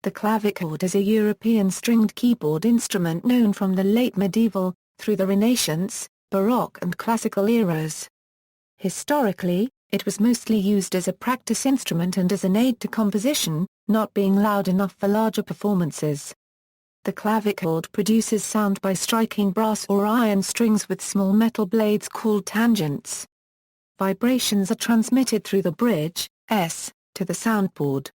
The clavichord is a European stringed keyboard instrument known from the late medieval, through the Renaissance, Baroque and Classical eras. Historically, it was mostly used as a practice instrument and as an aid to composition, not being loud enough for larger performances. The clavichord produces sound by striking brass or iron strings with small metal blades called tangents. Vibrations are transmitted through the bridge, S, to the soundboard.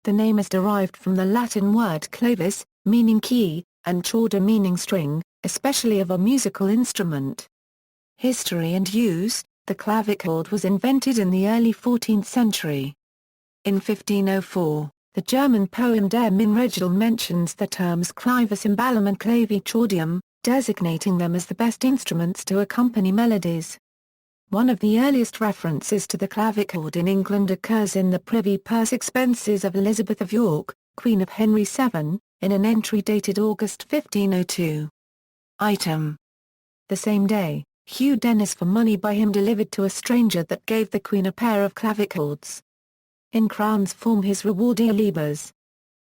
The name is derived from the Latin word clavis, meaning key, and chorda meaning string, especially of a musical instrument. History and use. The clavichord was invented in the early 14th century. In 1504, the German poem Der Minneregel mentions the terms clavicemballum and clavichordium, designating them as the best instruments to accompany melodies. One of the earliest references to the clavichord in England occurs in the Privy Purse Expenses of Elizabeth of York, Queen of Henry VII, in an entry dated August 1502. Item. The same day, Hugh Dennis for money by him delivered to a stranger that gave the Queen a pair of clavichords. In crowns form his reward libas.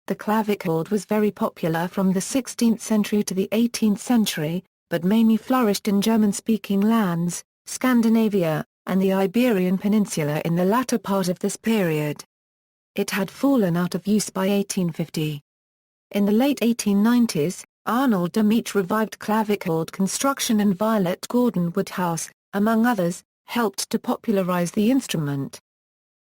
The clavichord was very popular from the 16th century to the 18th century, but mainly flourished in German-speaking lands, Scandinavia, and the Iberian Peninsula in the latter part of this period. It had fallen out of use by 1850. In the late 1890s, Arnold Demetre revived clavichord construction and Violet Gordon Woodhouse, among others, helped to popularize the instrument.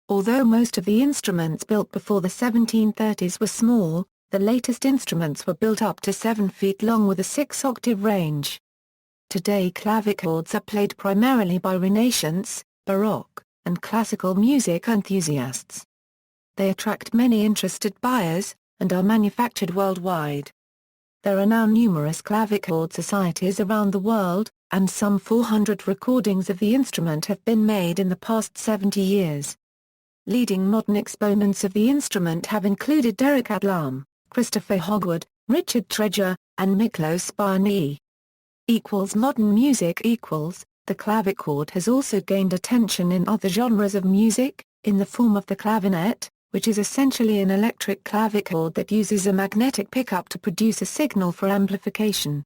Although most of the instruments built before the 1730s were small, the latest instruments were built up to 7 feet long with a 6-octave range. Today clavichords are played primarily by Renaissance, Baroque, and Classical music enthusiasts. They attract many interested buyers, and are manufactured worldwide. There are now numerous clavichord societies around the world, and some 400 recordings of the instrument have been made in the past 70 years. Leading modern exponents of the instrument have included Derek Adlam, Christopher Hogwood, Richard Treasure, and Miklos Barney. Modern music. The clavichord has also gained attention in other genres of music, in the form of the clavinet, which is essentially an electric clavichord that uses a magnetic pickup to produce a signal for amplification.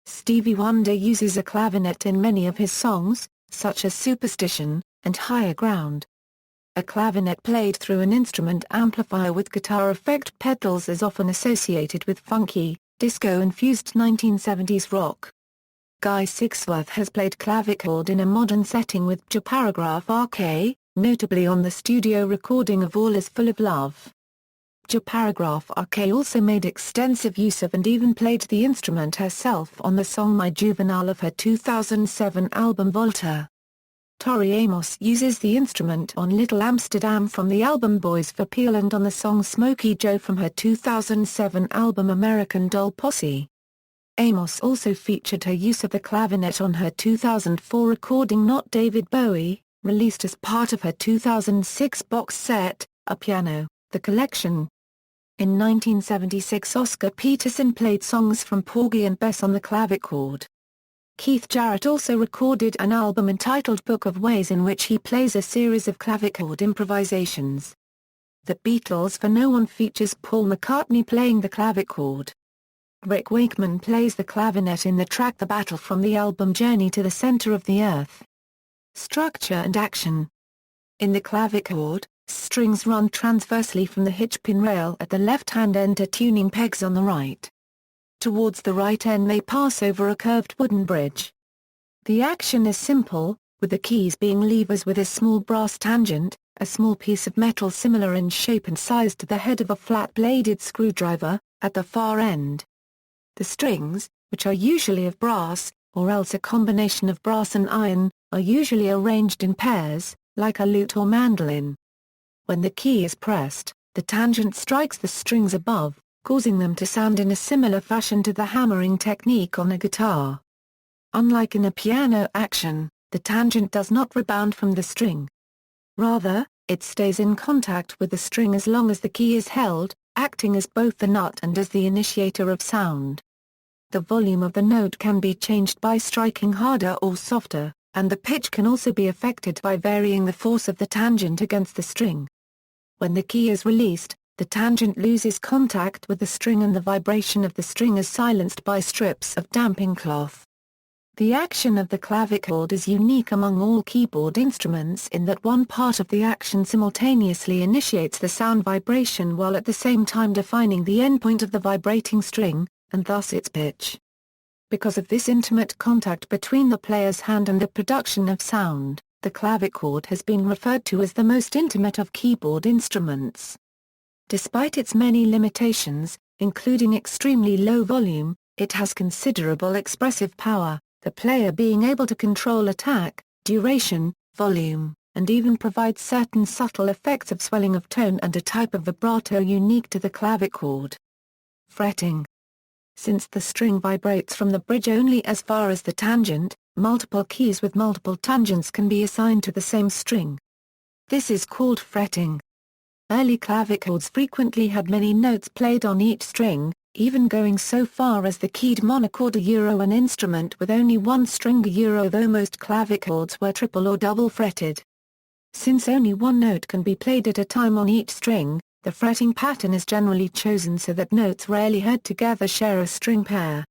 Stevie Wonder uses a clavinet in many of his songs, such as Superstition, and Higher Ground. A clavinet played through an instrument amplifier with guitar effect pedals is often associated with funky, disco-infused 1970s rock. Guy Sigsworth has played clavichord in a modern setting with Paragraph RK, notably on the studio recording of All Is Full of Love. Paragraph RK also made extensive use of and even played the instrument herself on the song My Juvenile of her 2007 album Volta. Tori Amos uses the instrument on Little Amsterdam from the album Boys for Peel and on the song Smokey Joe from her 2007 album American Doll Posse. Amos also featured her use of the clavinet on her 2004 recording Not David Bowie, released as part of her 2006 box set, A Piano, The Collection. In 1976 Oscar Peterson played songs from Porgy and Bess on the clavichord. Keith Jarrett also recorded an album entitled Book of Ways in which he plays a series of clavichord improvisations. The Beatles for No One features Paul McCartney playing the clavichord. Rick Wakeman plays the clavinet in the track The Battle from the album Journey to the Center of the Earth. Structure and action. In the clavichord, strings run transversely from the hitchpin rail at the left-hand end to tuning pegs on the right. Towards the right end they pass over a curved wooden bridge. The action is simple, with the keys being levers with a small brass tangent, a small piece of metal similar in shape and size to the head of a flat-bladed screwdriver, at the far end. The strings, which are usually of brass, or else a combination of brass and iron, are usually arranged in pairs, like a lute or mandolin. When the key is pressed, the tangent strikes the strings above, causing them to sound in a similar fashion to the hammering technique on a guitar. Unlike in a piano action, the tangent does not rebound from the string. Rather, it stays in contact with the string as long as the key is held, acting as both the nut and as the initiator of sound. The volume of the note can be changed by striking harder or softer, and the pitch can also be affected by varying the force of the tangent against the string. When the key is released, the tangent loses contact with the string and the vibration of the string is silenced by strips of damping cloth. The action of the clavichord is unique among all keyboard instruments in that one part of the action simultaneously initiates the sound vibration while at the same time defining the endpoint of the vibrating string, and thus its pitch. Because of this intimate contact between the player's hand and the production of sound, the clavichord has been referred to as the most intimate of keyboard instruments. Despite its many limitations, including extremely low volume, it has considerable expressive power, the player being able to control attack, duration, volume, and even provide certain subtle effects of swelling of tone and a type of vibrato unique to the clavichord. Fretting. Since the string vibrates from the bridge only as far as the tangent, multiple keys with multiple tangents can be assigned to the same string. This is called fretting. Early clavichords frequently had many notes played on each string, even going so far as the keyed monochord. An instrument with only one string. Though most clavichords were triple or double fretted. Since only one note can be played at a time on each string, the fretting pattern is generally chosen so that notes rarely heard together share a string pair.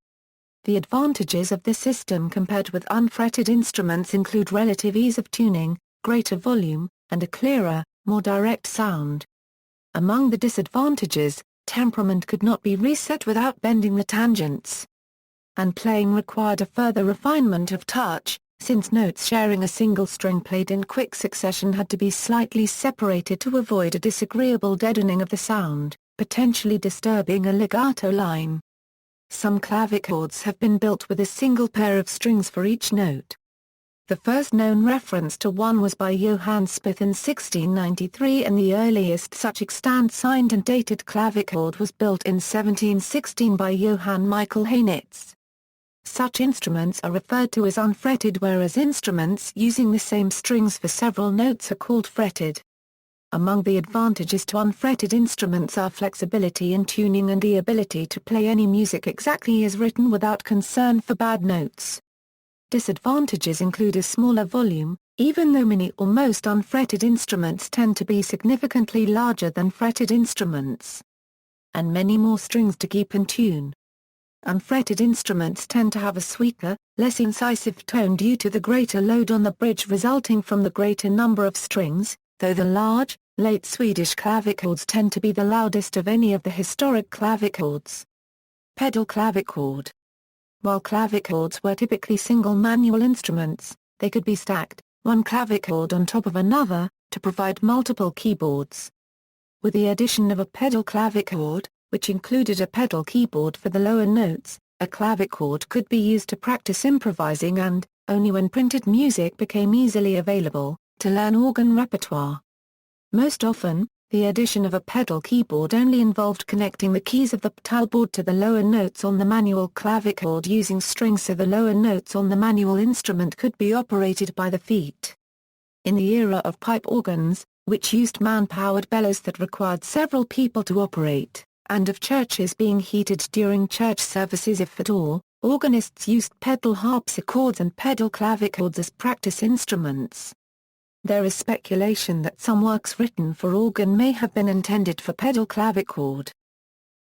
The advantages of this system compared with unfretted instruments include relative ease of tuning, greater volume, and a clearer, more direct sound. Among the disadvantages, temperament could not be reset without bending the tangents. And playing required a further refinement of touch, since notes sharing a single string played in quick succession had to be slightly separated to avoid a disagreeable deadening of the sound, potentially disturbing a legato line. Some clavichords have been built with a single pair of strings for each note. The first known reference to one was by Johann Spith in 1693, and the earliest such extant signed and dated clavichord was built in 1716 by Johann Michael Heinitz. Such instruments are referred to as unfretted, whereas instruments using the same strings for several notes are called fretted. Among the advantages to unfretted instruments are flexibility in tuning and the ability to play any music exactly as written without concern for bad notes. Disadvantages include a smaller volume, even though many or most unfretted instruments tend to be significantly larger than fretted instruments. And many more strings to keep in tune. Unfretted instruments tend to have a sweeter, less incisive tone due to the greater load on the bridge resulting from the greater number of strings, though the large, late Swedish clavichords tend to be the loudest of any of the historic clavichords. Pedal clavichord. While clavichords were typically single manual instruments, they could be stacked, one clavichord on top of another, to provide multiple keyboards. With the addition of a pedal clavichord, which included a pedal keyboard for the lower notes, a clavichord could be used to practice improvising and, only when printed music became easily available, to learn organ repertoire. Most often, the addition of a pedal keyboard only involved connecting the keys of the pedal board to the lower notes on the manual clavichord using strings, so the lower notes on the manual instrument could be operated by the feet. In the era of pipe organs, which used man-powered bellows that required several people to operate, and of churches being heated during church services if at all, organists used pedal harpsichords and pedal clavichords as practice instruments. There is speculation that some works written for organ may have been intended for pedal clavichord.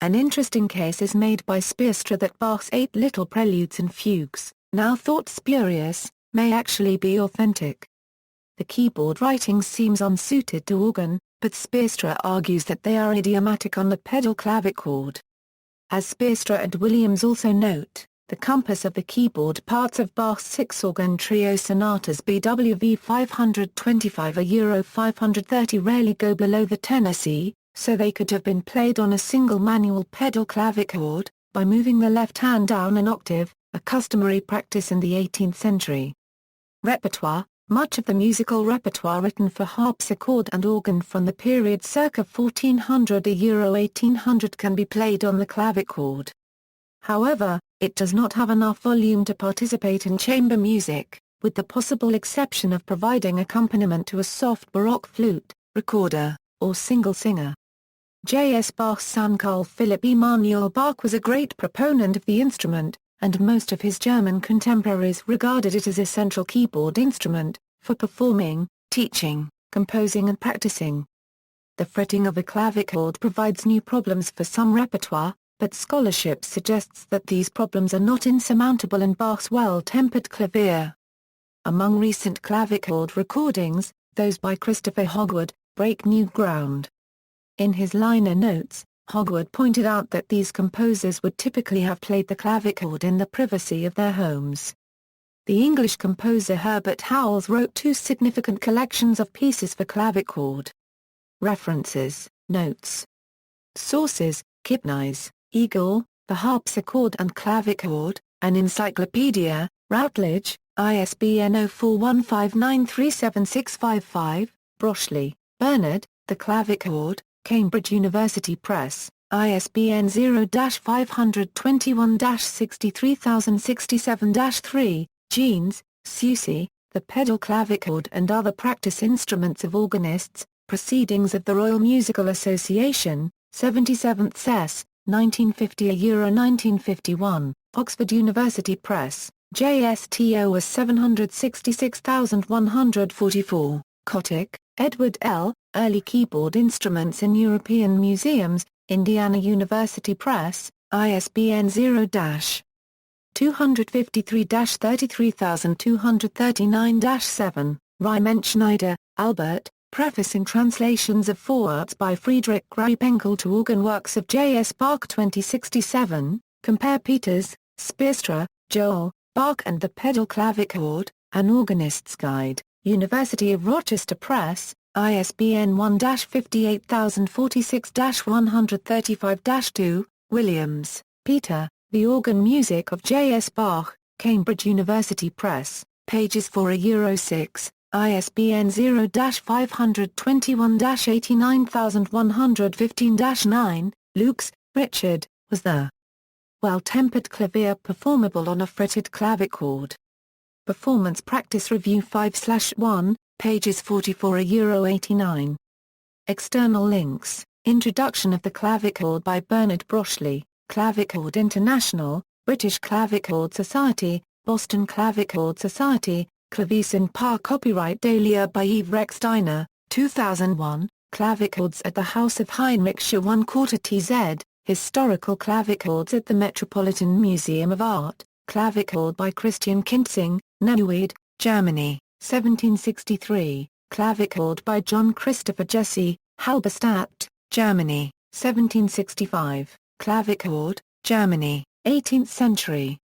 An interesting case is made by Speerstra that Bach's 8 little preludes and fugues, now thought spurious, may actually be authentic. The keyboard writing seems unsuited to organ, but Speerstra argues that they are idiomatic on the pedal clavichord. As Speerstra and Williams also note, the compass of the keyboard parts of Bach's 6 organ trio sonatas BWV 525 Euro 530 rarely go below the tenor C, so they could have been played on a single manual pedal clavichord, by moving the left hand down an octave, a customary practice in the 18th century. Repertoire. Much of the musical repertoire written for harpsichord and organ from the period circa 1400 to Euro 1800 can be played on the clavichord. However, it does not have enough volume to participate in chamber music, with the possible exception of providing accompaniment to a soft Baroque flute, recorder, or single singer. J.S. Bach's son Carl Philipp Emanuel Bach was a great proponent of the instrument, and most of his German contemporaries regarded it as a central keyboard instrument, for performing, teaching, composing and practicing. The fretting of a clavichord provides new problems for some repertoire, but scholarship suggests that these problems are not insurmountable in Bach's well-tempered clavier. Among recent clavichord recordings, those by Christopher Hogwood break new ground. In his liner notes, Hogwood pointed out that these composers would typically have played the clavichord in the privacy of their homes. The English composer Herbert Howells wrote 2 significant collections of pieces for clavichord. References, notes. Sources: Kipnis, Igor, The Harpsichord and Clavichord, An Encyclopedia, Routledge, ISBN 0415937655, Brochley, Bernard, The Clavichord, Cambridge University Press, ISBN 0-520-63067-3, Jeans, Susie, The Pedal Clavichord and Other Practice Instruments of Organists, Proceedings of the Royal Musical Association, 77th Sess, 1950 1951, Oxford University Press, JSTOS 766144, Kotick, Edward L., Early Keyboard Instruments in European Museums, Indiana University Press, ISBN 0-253-33239-7, Riemenschneider, Albert, Prefacing Translations of Vorwärts by Friedrich Griepenkel to Organ Works of J.S. Bach 2067, Compare Peters, Speerstra, Joel, Bach and the Pedal Clavichord, An Organist's Guide, University of Rochester Press, ISBN 1-58046-135-2, Williams, Peter, The Organ Music of J.S. Bach, Cambridge University Press, pages 4-6, ISBN 0-521-89115-9, Lukes, Richard, Was the well-tempered clavier performable on a fretted clavichord? Performance Practice Review 5/1, pages 44-89. External links, Introduction of the Clavichord by Bernard Brochley, Clavichord International, British Clavichord Society, Boston Clavichord Society, Clavecin Par Copyright Dahlia by Yves Rechsteiner, 2001, Clavichords at the House of Heinrich Scher 1/4 TZ, Historical Clavichords at the Metropolitan Museum of Art, Clavichord by Christian Kintzing, Neuwied, Germany, 1763, Clavichord by John Christopher Jesse, Halberstadt, Germany, 1765, Clavichord, Germany, 18th century.